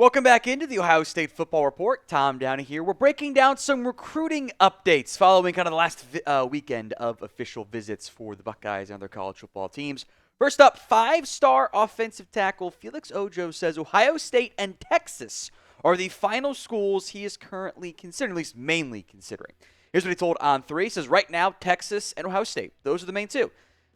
Welcome back into the Ohio State Football Report. Tom Downey here. We're breaking down some recruiting updates following kind of the last weekend of official visits for the Buckeyes and their college football teams. First up, five-star offensive tackle Felix Ojo says Ohio State and Texas are the final schools he is currently considering, at least mainly considering. Here's what he told On3. He says right now, Texas and Ohio State, those are the main two.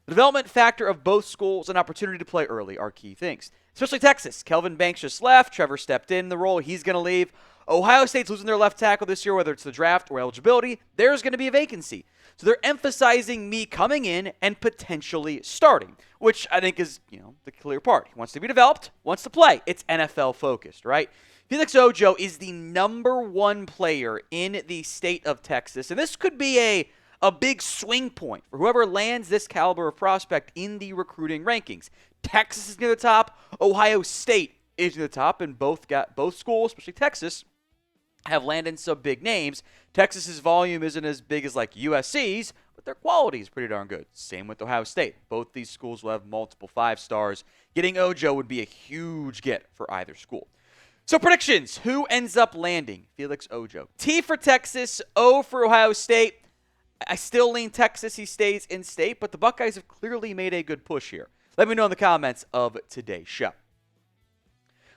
The development factor of both schools and opportunity to play early are key things. Especially Texas. Kelvin Banks just left. Trevor stepped in the role. He's going to leave. Ohio State's losing their left tackle this year, whether it's the draft or eligibility. There's going to be a vacancy. So they're emphasizing me coming in and potentially starting, which I think is, the clear part. He wants to be developed, wants to play. It's NFL focused, right? Felix Ojo is the number one player in the state of Texas, and this could be a big swing point for whoever lands this caliber of prospect in the recruiting rankings. Texas is near the top. Ohio State is near the top, and both schools, especially Texas, have landed some big names. Texas's volume isn't as big as like USC's, but their quality is pretty darn good. Same with Ohio State. Both these schools will have multiple 5 stars. Getting Ojo would be a huge get for either school. So predictions. Who ends up landing Felix Ojo? T for Texas, O for Ohio State. I still lean Texas. He stays in state, but the Buckeyes have clearly made a good push here. Let me know in the comments of today's show.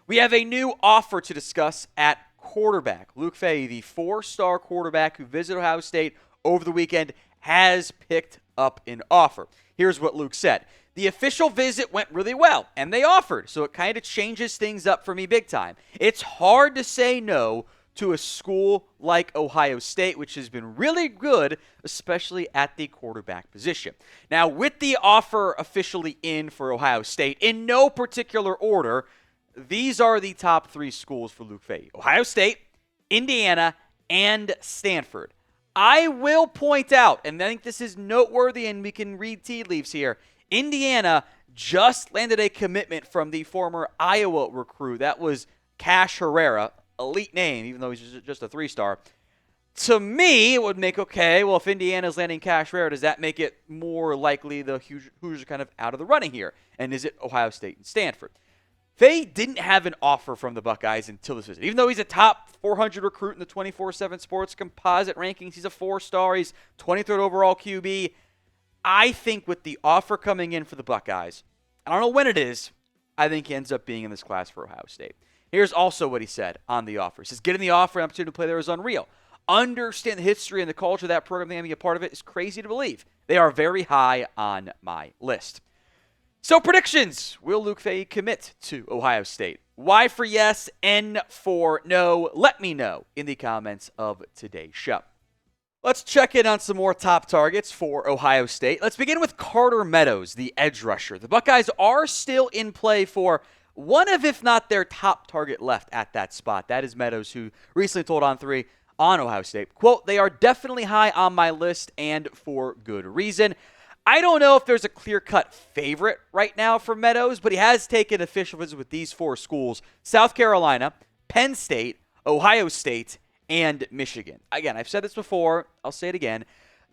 We have a new offer to discuss at quarterback. Luke Fahey, the 4-star quarterback who visited Ohio State over the weekend, has picked up an offer. Here's what Luke said. The official visit went really well, and they offered, so it kind of changes things up for me big time. It's hard to say no to a school like Ohio State, which has been really good, especially at the quarterback position. Now, with the offer officially in for Ohio State, in no particular order, these are the top 3 schools for Luke Fahey. Ohio State, Indiana, and Stanford. I will point out, and I think this is noteworthy, and we can read tea leaves here, Indiana just landed a commitment from the former Iowa recruit. That was Cash Herrera. Elite name, even though he's just a 3-star. To me, it would make, if Indiana's landing Cash Herrera, does that make it more likely the Hoosiers are kind of out of the running here? And is it Ohio State and Stanford? Fahey didn't have an offer from the Buckeyes until this visit. Even though he's a top 400 recruit in the 24/7 Sports composite rankings, he's a 4-star, he's 23rd overall QB. I think with the offer coming in for the Buckeyes, I don't know when it is, I think he ends up being in this class for Ohio State. Here's also what he said on the offer. He says, getting the offer and opportunity to play there is unreal. Understand the history and the culture of that program, being a part of it is crazy to believe. They are very high on my list. So predictions. Will Luke Fahey commit to Ohio State? Y for yes, N for no. Let me know in the comments of today's show. Let's check in on some more top targets for Ohio State. Let's begin with Carter Meadows, the edge rusher. The Buckeyes are still in play for one of, if not their top target left at that spot. That is Meadows, who recently told On3 on Ohio State, quote, they are definitely high on my list and for good reason. I don't know if there's a clear-cut favorite right now for Meadows, but he has taken official visits with these 4 schools: South Carolina, Penn State, Ohio State, and Michigan. Again, I've said this before. I'll say it again.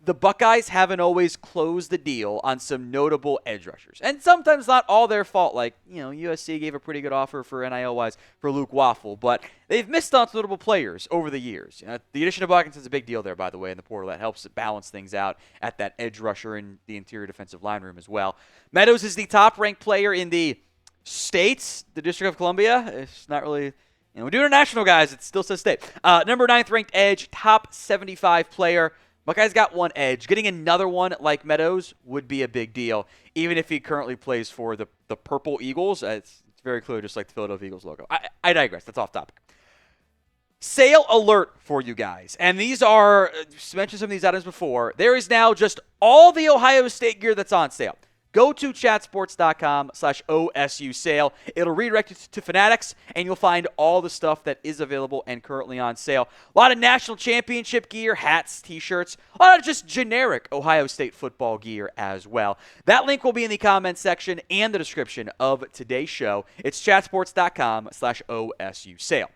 The Buckeyes haven't always closed the deal on some notable edge rushers. And sometimes not all their fault. Like, USC gave a pretty good offer for NIL-wise for Luke Waffle. But they've missed on notable players over the years. The addition of Buckeyes is a big deal there, by the way, in the portal. That helps balance things out at that edge rusher in the interior defensive line room as well. Meadows is the top-ranked player in the states, the District of Columbia. It's not really... we're doing international, guys. It still says state. Number 9th ranked edge, top 75 player. Buckeyes got one edge. Getting another one like Meadows would be a big deal, even if he currently plays for the Purple Eagles. It's very clear, just like the Philadelphia Eagles logo. I digress. That's off topic. Sale alert for you guys. And these are, mentioned some of these items before. There is now just all the Ohio State gear that's on sale. Go to chatsports.com/OSU sale. It'll redirect you to Fanatics, and you'll find all the stuff that is available and currently on sale. A lot of national championship gear, hats, t-shirts, a lot of just generic Ohio State football gear as well. That link will be in the comments section and the description of today's show. It's chatsports.com/OSU sale.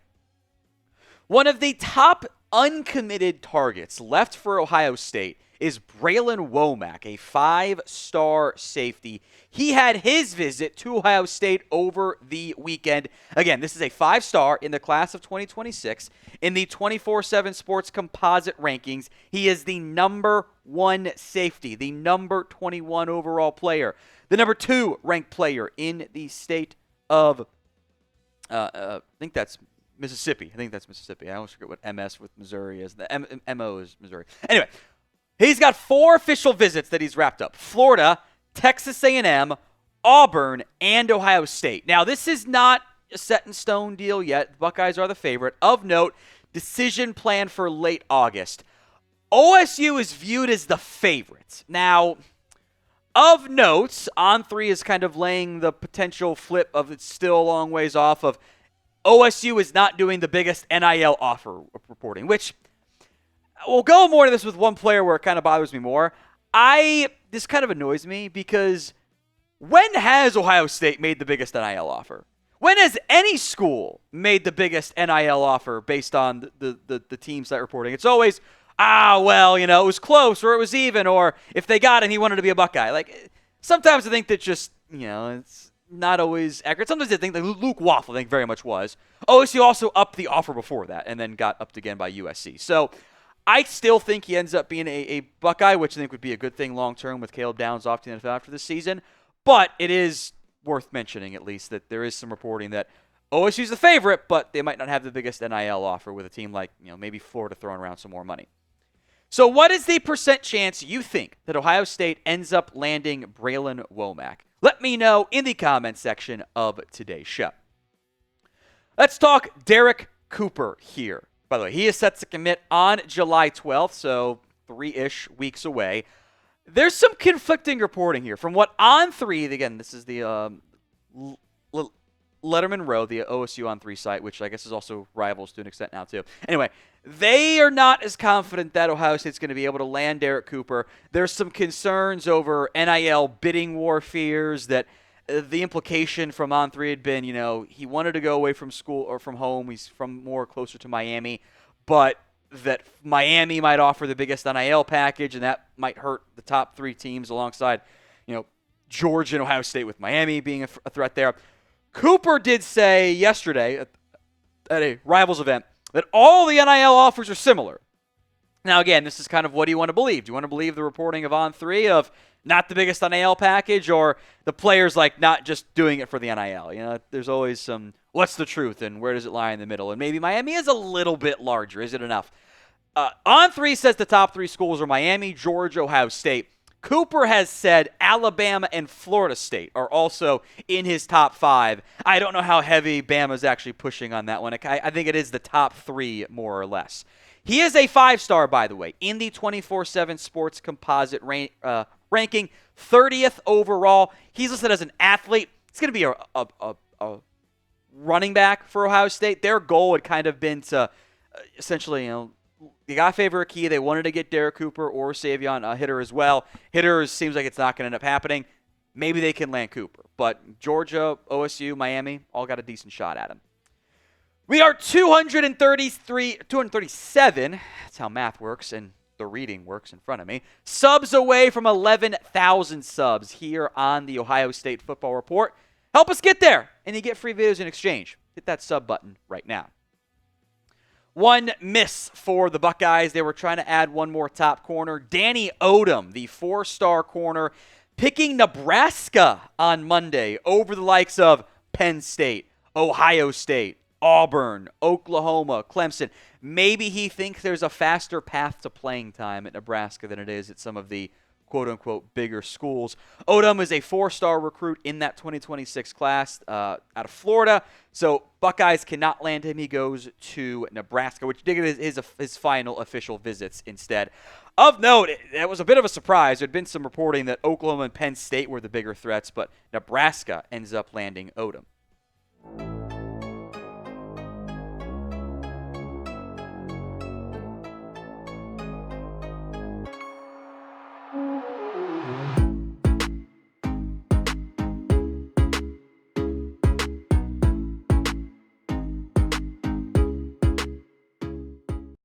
One of the top uncommitted targets left for Ohio State is Bralan Wommack, a 5-star safety. He had his visit to Ohio State over the weekend. Again, this is a 5-star in the class of 2026. In the 24/7 Sports composite rankings, he is the number 1 safety, the number 21 overall player, the number 2 ranked player in the state of, I think that's Mississippi. I always forget what MS with Missouri is. The MO is Missouri. Anyway, he's got 4 official visits that he's wrapped up. Florida, Texas A&M, Auburn, and Ohio State. Now, this is not a set-in-stone deal yet. The Buckeyes are the favorite. Of note, decision planned for late August. OSU is viewed as the favorite. Now, of note, On3 is kind of laying the potential flip of it's still a long ways off of OSU is not doing the biggest NIL offer reporting, which we'll go more into this with one player where it kind of bothers me more. This kind of annoys me because when has Ohio State made the biggest NIL offer? When has any school made the biggest NIL offer based on the team site reporting? It's always, it was close or it was even, or if they got him, he wanted to be a Buckeye. Like, sometimes I think that just, it's not always accurate. Sometimes I think that Luke Waffle, I think, very much was. OSU also upped the offer before that and then got upped again by USC. So I still think he ends up being a Buckeye, which I think would be a good thing long-term with Caleb Downs off to the NFL after this season. But it is worth mentioning, at least, that there is some reporting that OSU's the favorite, but they might not have the biggest NIL offer with a team like, maybe Florida throwing around some more money. So what is the percent chance you think that Ohio State ends up landing Bralan Womack? Let me know in the comments section of today's show. Let's talk Derrek Cooper here. By the way, he is set to commit on July 12th, so 3-ish weeks away. There's some conflicting reporting here. From what On3, again, this is the Letterman Row, the OSU On3 site, which I guess is also rivals to an extent now too. Anyway, they are not as confident that Ohio State's going to be able to land Derrek Cooper. There's some concerns over NIL bidding war fears that the implication from On3 had been, he wanted to go away from school or from home. He's from more closer to Miami, but that Miami might offer the biggest NIL package, and that might hurt the top 3 teams alongside, Georgia and Ohio State, with Miami being a threat there. Cooper did say yesterday at a Rivals event that all the NIL offers are similar. Now, again, this is kind of what do you want to believe? Do you want to believe the reporting of On3 of not the biggest NIL package, or the players not just doing it for the NIL? There's always some, what's the truth and where does it lie in the middle? And maybe Miami is a little bit larger. Is it enough? On3 says the top 3 schools are Miami, Georgia, Ohio State. Cooper has said Alabama and Florida State are also in his top 5. I don't know how heavy Bama's actually pushing on that one. I think it is the top 3, more or less. He is a 5-star, by the way, in the 24/7 Sports composite ranking, 30th overall. He's listed as an athlete. He's going to be a running back for Ohio State. Their goal had kind of been to essentially, they got favor a key. They wanted to get Derrek Cooper or Savion, a hitter as well. Hitters seems like it's not going to end up happening. Maybe they can land Cooper. But Georgia, OSU, Miami, all got a decent shot at him. We are 237, that's how math works and the reading works in front of me, subs away from 11,000 subs here on the Ohio State Football Report. Help us get there, and you get free videos in exchange. Hit that sub button right now. One miss for the Buckeyes. They were trying to add one more top corner. Danny Odum, the 4-star corner, picking Nebraska on Monday over the likes of Penn State, Ohio State, Auburn, Oklahoma, Clemson. Maybe he thinks there's a faster path to playing time at Nebraska than it is at some of the quote-unquote bigger schools. Odum is a 4-star recruit in that 2026 class out of Florida. So Buckeyes cannot land him. He goes to Nebraska, which is his final official visits instead. Of note, that was a bit of a surprise. There had been some reporting that Oklahoma and Penn State were the bigger threats, but Nebraska ends up landing Odum.